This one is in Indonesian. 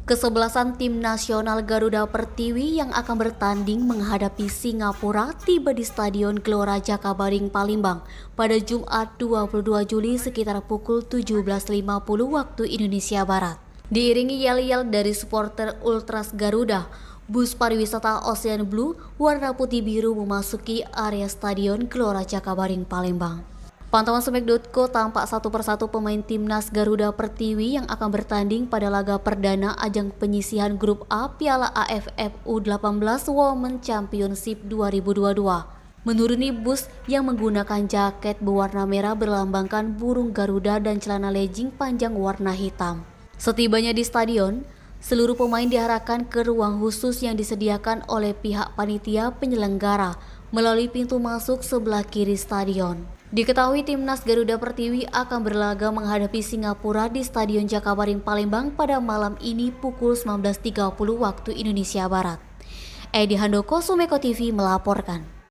Kesebelasan tim nasional Garuda Pertiwi yang akan bertanding menghadapi Singapura tiba di Stadion Gelora Jakabaring Palembang pada Jumat 22 Juli sekitar pukul 17.50 waktu Indonesia Barat. Diiringi yel-yel dari supporter Ultras Garuda, bus pariwisata Ocean Blue warna putih biru memasuki area Stadion Gelora Jakabaring Palembang. Pantauan Semek.co tampak satu persatu pemain timnas Garuda Pertiwi yang akan bertanding pada laga perdana ajang penyisihan Grup A Piala AFF U18 Women Championship 2022. Menuruni bus yang menggunakan jaket berwarna merah berlambangkan burung Garuda dan celana legging panjang warna hitam. Setibanya di stadion, seluruh pemain diarahkan ke ruang khusus yang disediakan oleh pihak panitia penyelenggara melalui pintu masuk sebelah kiri stadion. Diketahui timnas Garuda Pertiwi akan berlaga menghadapi Singapura di Stadion Jakabaring Palembang pada malam ini pukul 19.30 waktu Indonesia Barat. Edi Handoko, Sumeko TV melaporkan.